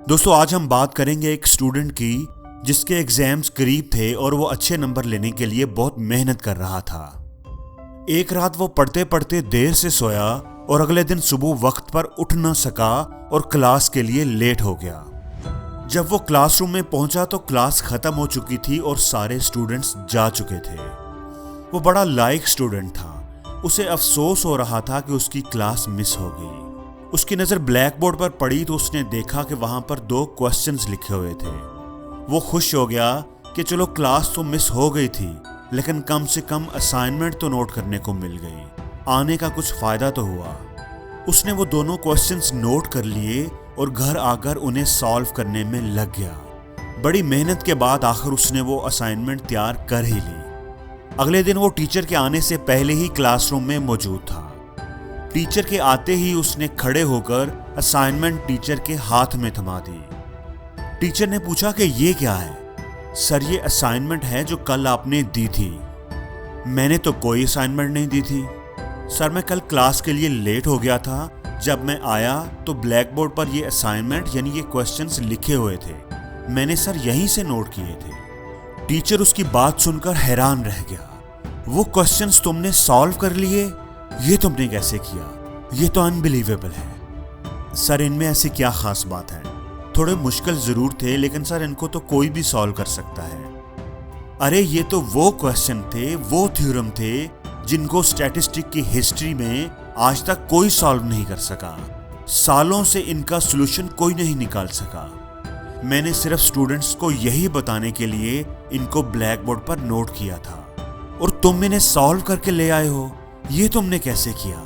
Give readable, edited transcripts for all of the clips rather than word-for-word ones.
दोस्तों आज हम बात करेंगे एक स्टूडेंट की जिसके एग्जाम्स करीब थे और वो अच्छे नंबर लेने के लिए बहुत मेहनत कर रहा था। एक रात वो पढ़ते पढ़ते देर से सोया और अगले दिन सुबह वक्त पर उठ न सका और क्लास के लिए लेट हो गया। जब वो क्लासरूम में पहुंचा तो क्लास खत्म हो चुकी थी और सारे स्टूडेंट्स जा चुके थे। वो बड़ा लायक स्टूडेंट था। उसे अफसोस हो रहा था कि उसकी क्लास मिस हो गई। उसकी नज़र ब्लैक बोर्ड पर पड़ी तो उसने देखा कि वहां पर 2 क्वेश्चंस लिखे हुए थे। वो खुश हो गया कि चलो क्लास तो मिस हो गई थी लेकिन कम से कम असाइनमेंट तो नोट करने को मिल गई, आने का कुछ फायदा तो हुआ। उसने वो दोनों क्वेश्चंस नोट कर लिए और घर आकर उन्हें सॉल्व करने में लग गया। बड़ी मेहनत के बाद आखिर उसने वो असाइनमेंट तैयार कर ही ली। अगले दिन वो टीचर के आने से पहले ही क्लासरूम में मौजूद था। टीचर के आते ही उसने खड़े होकर असाइनमेंट टीचर के हाथ में थमा दी। टीचर ने पूछा कि ये क्या है? सर ये असाइनमेंट है जो कल आपने दी थी। मैंने तो कोई असाइनमेंट नहीं दी थी सर, मैं कल क्लास के लिए लेट हो गया था। जब मैं आया तो ब्लैक बोर्ड पर ये असाइनमेंट यानी ये क्वेश्चंस लिखे हुए थे, मैंने सर यहीं से नोट किए थे। टीचर उसकी बात सुनकर हैरान रह गया। वो क्वेश्चंस तुमने सॉल्व कर लिए? ये तुमने कैसे किया? ये तो अनबिलीवेबल है। सर इनमें ऐसी क्या खास बात है? थोड़े मुश्किल जरूर थे लेकिन सर इनको तो कोई भी सॉल्व कर सकता है। अरे ये तो वो क्वेश्चन थे, वो थ्योरम थे जिनको स्टैटिस्टिक की हिस्ट्री में आज तक कोई सॉल्व नहीं कर सका। सालों से इनका सॉल्यूशन कोई नहीं निकाल सका। मैंने सिर्फ स्टूडेंट्स को यही बताने के लिए इनको ब्लैक बोर्ड पर नोट किया था और तुम इन्हें सॉल्व करके ले आए हो। ये तुमने कैसे किया?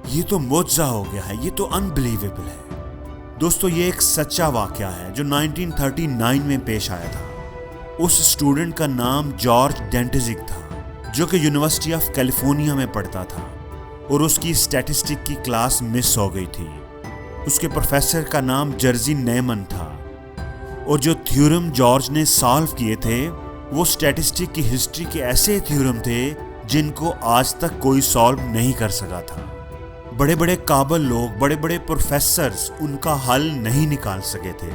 ये तो मुआजिज़ा हो गया है, ये तो अनबिलीवेबल है। दोस्तों ये एक सच्चा वाकया है जो 1939 में पेश आया था। उस स्टूडेंट का नाम जॉर्ज डेंटिजिक था जो कि यूनिवर्सिटी ऑफ कैलिफोर्निया में पढ़ता था और उसकी स्टैटिस्टिक की क्लास मिस हो गई थी। उसके प्रोफेसर का नाम जर्जी नेमन था और जो थ्योरम जॉर्ज ने सॉल्व किए थे वो स्टैटिस्टिक की हिस्ट्री के ऐसे थ्योरम थे जिनको आज तक कोई सॉल्व नहीं कर सका था। बड़े बड़े काबिल लोग, बड़े बड़े प्रोफेसर्स उनका हल नहीं निकाल सके थे।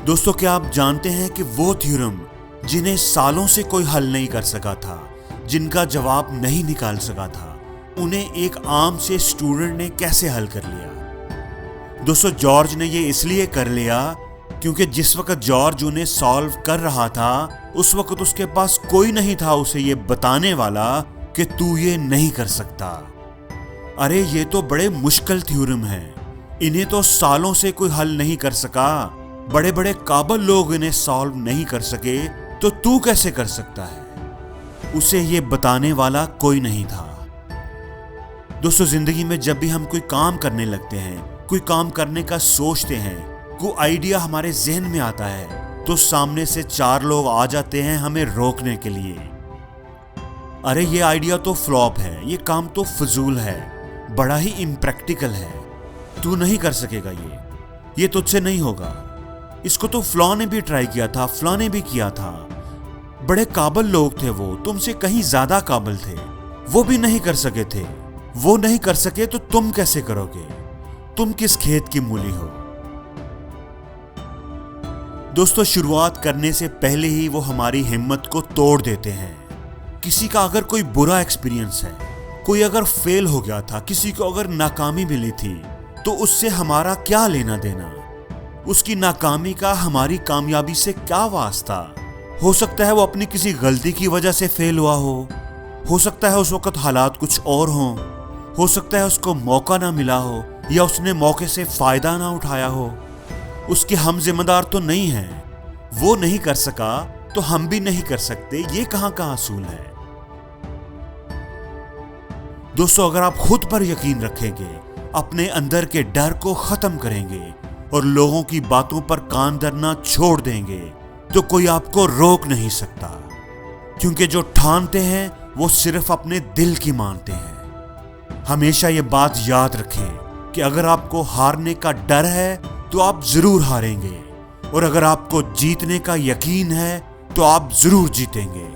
दोस्तों क्या आप जानते हैं कि वो थ्योरम जिन्हें सालों से कोई हल नहीं कर सका था, जिनका जवाब नहीं निकाल सका था, उन्हें एक आम से स्टूडेंट ने कैसे हल कर लिया? दोस्तों जॉर्ज ने ये इसलिए कर लिया क्योंकि जिस वक्त जॉर्ज उन्हें सॉल्व कर रहा था उस वक्त उसके पास कोई नहीं था उसे ये बताने वाला कि तू ये नहीं कर सकता। अरे ये तो बड़े मुश्किल थ्योरम हैं, इन्हें तो सालों से कोई हल नहीं कर सका, बड़े बड़े काबिल लोग इन्हें सॉल्व नहीं कर सके, तो तू कैसे कर सकता है? उसे ये बताने वाला कोई नहीं था। दोस्तों जिंदगी में जब भी हम कोई काम करने लगते हैं, कोई काम करने का सोचते हैं, कोई आइडिया हमारे जहन में आता है तो सामने से 4 लोग आ जाते हैं हमें रोकने के लिए। अरे ये आइडिया तो फ्लॉप है, ये काम तो फजूल है, बड़ा ही इम्प्रैक्टिकल है, तू नहीं कर सकेगा, ये तुझसे नहीं होगा, इसको तो फलां ने भी ट्राई किया था, फलां ने भी किया था। बड़े काबिल लोग थे वो, तुमसे कहीं ज्यादा काबिल थे, वो भी नहीं कर सके थे। वो नहीं कर सके तो तुम कैसे करोगे? तुम किस खेत की मूली हो? दोस्तों शुरुआत करने से पहले ही वो हमारी हिम्मत को तोड़ देते हैं। किसी का अगर कोई बुरा एक्सपीरियंस है, कोई अगर फेल हो गया था, किसी को अगर नाकामी मिली थी तो उससे हमारा क्या लेना देना? उसकी नाकामी का हमारी कामयाबी से क्या वास्ता? हो सकता है वो अपनी किसी गलती की वजह से फेल हुआ हो सकता है उस वक्त हालात कुछ और हो सकता है उसको मौका ना मिला हो या उसने मौके से फायदा ना उठाया हो। उसके हम जिम्मेदार तो नहीं हैं। वो नहीं कर सका तो हम भी नहीं कर सकते, ये कहां का असूल है? दोस्तों अगर आप खुद पर यकीन रखेंगे, अपने अंदर के डर को खत्म करेंगे और लोगों की बातों पर कान धरना छोड़ देंगे तो कोई आपको रोक नहीं सकता, क्योंकि जो ठानते हैं वो सिर्फ अपने दिल की मानते हैं। हमेशा ये बात याद रखें कि अगर आपको हारने का डर है तो आप जरूर हारेंगे और अगर आपको जीतने का यकीन है तो आप जरूर जीतेंगे।